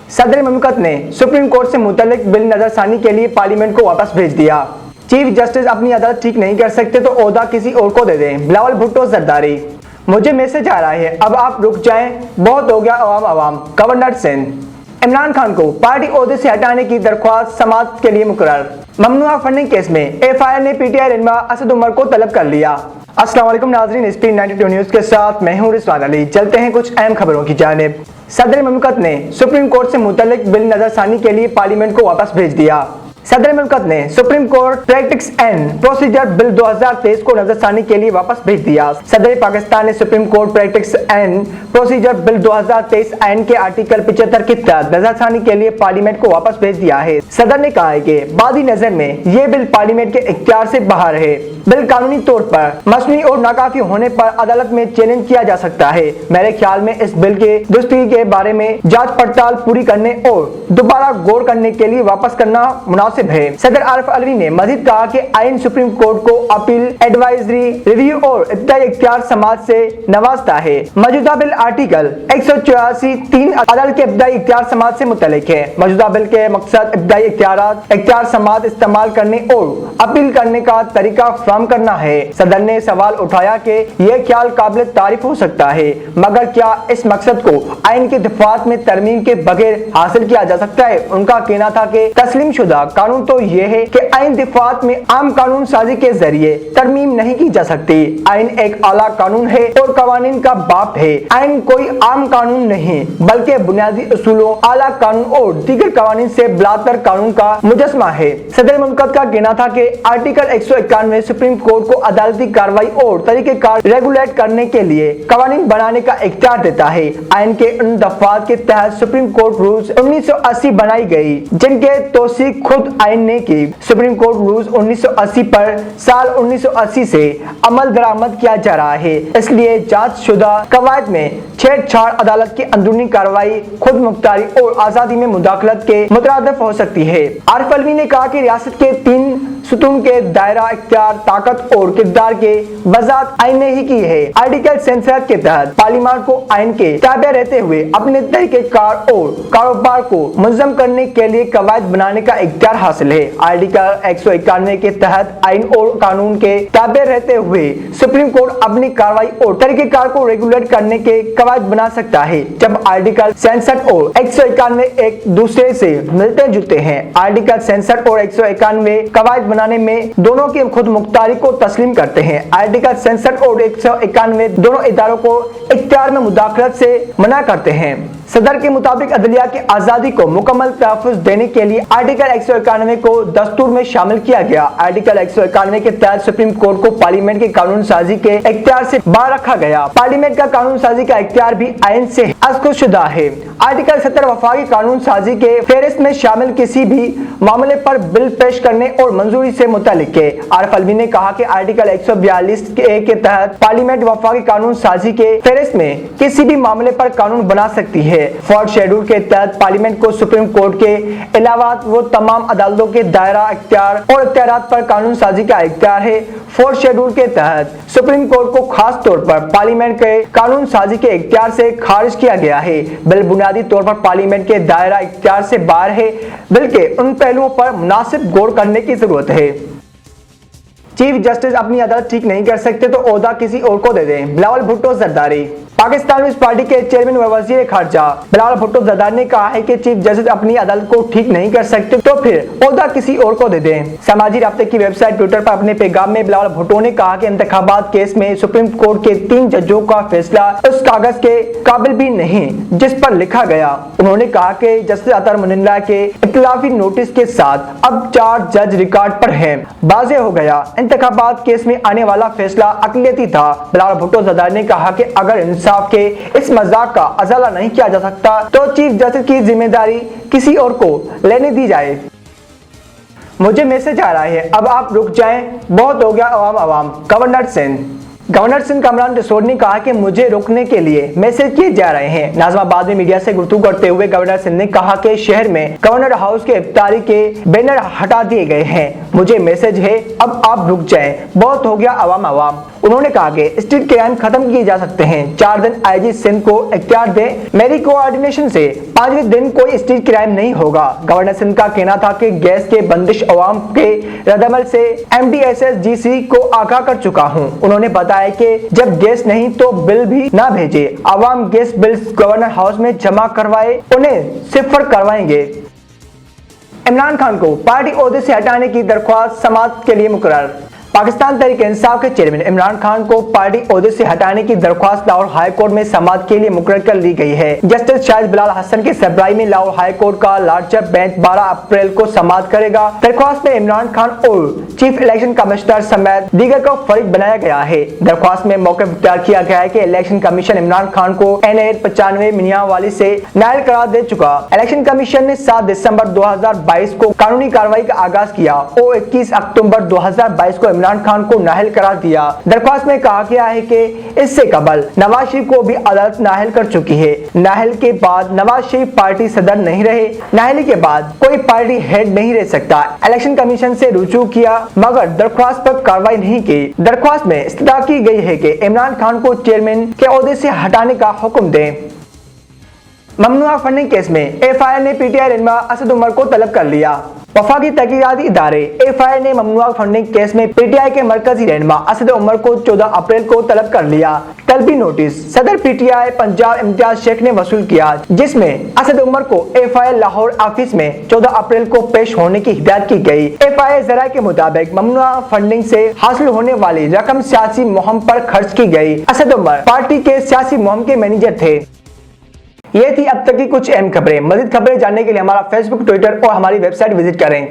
सदर ममलकत ने supreme court से मुतल्लिक बिल नजरसानी के लिए पार्लियामेंट को वापस भेज दिया। चीफ जस्टिस अपनी अदालत ठीक नहीं कर सकते तो ओहदा किसी और को दे दें, बिलावल भुट्टो जरदारी। मुझे मैसेज आ रहा है, अब आप रुक जाएं, बहुत हो गया अवाम अवाम। गवर्नर सिंध। इमरान खान को पार्टी ओहदे से हटाने की दरख्वास्त समाअत के लिए मुकर्रर। ममनुआ फंडिंग केस में एफआईआर ने पीटीआई रहनुमा असद उमर को तलब कर लिया। अस्सलाम वालेकुम नाज़रीन, स्पीड 92 न्यूज़ के साथ मैं हूं रिजवान अली। चलते हैं कुछ अहम खबरों की जानिब। सदर ममलकत ने सुप्रीम कोर्ट से मुतल्लिक बिल नजरसानी के लिए पार्लियामेंट को वापस भेज दिया। सदर ममलकत ने supreme court practice and procedure bill 2023 को नजरसानी के लिए वापस भेज दिया। सदर पाकिस्तान ने supreme court practice and procedure bill 2023 आइन के आर्टिकल 75 के तहत नजरसानी के लिए पार्लियामेंट को वापस भेज दिया है। सदर ने कहा है कि बादी नजर में ये बिल पार्लियामेंट के इख्तियार से बाहर है। बिल कानूनी तौर पर मसनूई और नाकाफी होने पर अदालत में चैलेंज किया जा सकता है। मेरे ख्याल में इस बिल के दुरुस्ती के बारे में जांच पड़ताल पूरी करने और दोबारा गौर करने के लिए वापस करना मुनासिब है। सदर आरिफ अलवी ने मजीद कहा कि आइन सुप्रीम कोर्ट को अपील, एडवाइजरी, रिव्यू और इब्तिदाई इख्तियार समाज से नवाजता है। मौजूदा बिल आर्टिकल 184(3) अदालत के इब्तिदाई इख्तियार समाज से मुतल्लिक है। मौजूदा बिल के मकसद इब्तिदाई इख्तियार समाज इस्तेमाल करने और अपील करने का तरीका फराहम करना है। सदर ने सवाल उठाया कि यह ख्याल काबिल तारीफ हो सकता है, मगर क्या इस मकसद को आइन के दफात में तरमीम के बगैर हासिल किया जा सकता है? उनका कहना था कि तस्लीम शुदा कानून तो यह है कि आइन दफात में आम कानून साजी के जरिए तरमीम नहीं की जा सकती। आइन एक आला कानून है और कवानीन का बाप है। आइन कोई आम कानून नहीं बल्कि बुनियादी उसूलों, आला कानून और दीगर कवानीन से बिलातर कानून का मुजस्मा है। सदर मुमलकत का कहना था कि आर्टिकल 191 सुप्रीम कोर्ट को अदालती कार्रवाई और तरीकेकार रेगुलेट करने के लिए कवानीन बनाने का इख्तियार देता है। आइन के उन दफात के तहत सुप्रीम कोर्ट रूल्स 1980 बनाई गई जिनके तौसीक खुद आइन ने की। सुप्रीम कोर्ट रूल्स 1980 पर साल 1980 से अमल दरामद किया जा रहा है, इसलिए जांच शुदा कवायद में छेड़छाड़ अदालत की अंदरूनी कार्रवाई, खुद मुख्तारी और आजादी में मुदाखलत के मुतरादिफ हो सकती है। आरिफ अलवी ने कहा कि रियासत के 3 सुतून के दायरा इख्तियार, ताकत और किरदार के वजाहत आइन ने ही की है। आर्टिकल 67 के तहत पार्लियामेंट को आइन के ताबे रहते हुए अपने तरीकेकार और कारोबार को मुनज़्ज़म करने के लिए कवायद बनाने का इख्तियार हासिल है। आर्टिकल 191 के तहत आइन और कानून के ताबे रहते हुए सुप्रीम कोर्ट अपनी कार्रवाई और तरीकेकार को रेगुलेट करने के कवायद बना सकता है। जब आर्टिकल 67 और 191 एक दूसरे से मिलते जुलते हैं, आर्टिकल 67 और 191 कवायद बनाने में दोनों की खुद मुख्तारी को तस्लीम करते हैं। आर्टिकल 67 और 191 दोनों इदारों को इख्तियार में मुदाखलत से मना करते हैं। सदर के मुताबिक अदलिया की आजादी को मुकम्मल तहफ़्फ़ुज़ देने के लिए आर्टिकल 191 को दस्तूर में शामिल किया गया। आर्टिकल 191 के तहत सुप्रीम कोर्ट को पार्लियामेंट के कानून साजी के इख्तियार से बाहर रखा गया। पार्लियामेंट का कानून साजी का इख्तियार भी आइन से अज़्ख़ुशुदा है। आर्टिकल 70 वफाकी कानून साजी के फेहरिस्त में शामिल किसी भी मामले पर बिल पेश करने और मंजूरी से मुतल्लिक है। आरिफ अलवी ने कहा कि आर्टिकल 142 के तहत पार्लियामेंट वफाकी कानून साजी के फेहरिस्त में किसी भी मामले पर कानून बना सकती है। फोर्थ शेड्यूल के तहत पार्लियामेंट को सुप्रीम कोर्ट के अलावा वो तमाम अदालतों के दायरा इख्तियार और इख्तियारात पर कानून साजी का इख्तियार है। फोर्थ शेड्यूल के तहत सुप्रीम कोर्ट को खास तौर पर पार्लियामेंट के कानून साजी के इख्तियार से खारिज किया गया है। बिल बुनियादी तौर पर पार्लियामेंट के दायरा इख्तियार से बाहर है, बल्कि उन पहलुओं पर मुनासिब गौर करने की जरूरत है। चीफ जस्टिस अपनी अदालत ठीक नहीं कर सकते तो ओहदा किसी और को दे दें, बिलावल भुट्टो जरदारी। पाकिस्तान पीपल्स पार्टी के चेयरमैन व वज़ीर खारजा बिलावल भुट्टो जरदारी ने कहा है कि चीफ जस्टिस अपनी अदालत को ठीक नहीं कर सकते तो फिर ओहदा किसी और को दे दें। समाजी राब्ते की वेबसाइट ट्विटर पर अपने पैगाम में बिलावल भुट्टो ने कहा कि इंतखाबात केस में सुप्रीम कोर्ट के 3 जजों का फैसला उस कागज के काबिल भी नहीं जिस पर लिखा गया। उन्होंने कहा कि जस्टिस अतर मुनिल्ला के इख्तिलाफी नोटिस के साथ अब 4 जज रिकॉर्ड पर हैं। वाज़ेह हो गया इंतखाबात केस में आने वाला फैसला अक़लियती था। बिलावल भुट्टो जरदारी ने कहा कि अगर इंसाफ के इस मजाक का अज़ाला नहीं किया जा सकता तो चीफ जस्टिस की जिम्मेदारी किसी और को लेने दी जाए। मुझे मैसेज आ रहा है, अब आप रुक जाएं, बहुत हो गया अवाम अवाम। गवर्नर सिंध। गवर्नर सिंध कमरान रिसोड ने कहा कि मुझे रोकने के लिए मैसेज किए जा रहे हैं। नाज़िमाबाद में मीडिया से गुफ्तगू करते हुए गवर्नर सिंध ने कहा कि शहर में गवर्नर हाउस के इफ्तारी के बैनर हटा दिए गए हैं। मुझे मैसेज है, अब आप रुक जाएं, बहुत हो गया अवाम अवाम। उन्होंने कहा कि स्ट्रीट क्राइम खत्म किए जा सकते हैं। 4 दिन आईजी सिंध को इख्तियार दे, मेरी कोऑर्डिनेशन से 5वें दिन कोई स्ट्रीट क्राइम नहीं होगा। गवर्नर सिंध का कहना था कि गैस के बंदिश अवाम के रद्दमल से MDSSGC को आगाह कर चुका हूं। उन्होंने बताया कि जब गैस नहीं तो बिल भी ना भेजे, अवाम गैस बिल्स गवर्नर हाउस में जमा करवाए, उन्हें सिफर करवाएंगे। इमरान खान को पार्टी ओहदे से हटाने की दरख्वास्त समाअत के लिए मुकर्रर। पाकिस्तान तहरीक इंसाफ के चेयरमैन इमरान खान को पार्टी ओहदे से हटाने की दरख्वास्त लाहौर हाई कोर्ट में समाअत के लिए मुकर्रर कर ली गई है। जस्टिस शाहिद बिलाल हसन के सरबराही में लाहौर हाई कोर्ट का लार्जर बेंच 12 अप्रैल को समाअत करेगा। दरख्वास्त में इमरान खान और चीफ इलेक्शन कमिश्नर समेत दीगर को फरीक बनाया गया है। दरख्वास्त में मौक़िफ़ इख्तियार किया गया है कि इलेक्शन कमीशन इमरान खान को NA 95 मियांवाली से नाअहल करार दे चुका। इलेक्शन कमीशन ने 7 दिसंबर 2022 को कानूनी कार्रवाई का आगाज किया और 21 अक्टूबर 2022 को इमरान खान को नाअहल करार दिया। दरख्वास्त में कहा गया है कि इससे कबल नवाज शरीफ को भी अदालत नाअहल कर चुकी है। नाअहल के बाद नवाज शरीफ पार्टी सदर नहीं रहे। नाअहली के बाद कोई पार्टी हेड नहीं रह सकता। इलेक्शन कमीशन से रुजू किया मगर दरख्वास्त पर कार्रवाई नहीं की। दरख्वास्त में इस्तदा की गई है कि इमरान खान को चेयरमैन के ओहदे से हटाने का हुक्म दें। ममनुआ फंडिंग केस में FIR ने PTI रहनुमा असद उमर को तलब कर लिया। वफाकी तहकीकाती इदारे FIR ने ममनुआ फंडिंग केस में PTI के मरकजी रहनुमा असद उमर को 14 अप्रैल को तलब कर लिया। तलबी नोटिस सदर PTI पंजाब इम्तियाज शेख ने वसूल किया, जिसमें असद उमर को FIR लाहौर ऑफिस में 14 अप्रैल को पेश होने की हिदायत की गई। FIR जराये के मुताबिक ममनुआ फंडिंग से हासिल होने वाली रकम सियासी मुहिम पर खर्च की गई। असद उमर पार्टी के सियासी मुहिम के मैनेजर थे। ये थी अब तक की कुछ अहम खबरें। मज़ीद खबरें जानने के लिए हमारा फेसबुक, ट्विटर और हमारी वेबसाइट विजिट करें।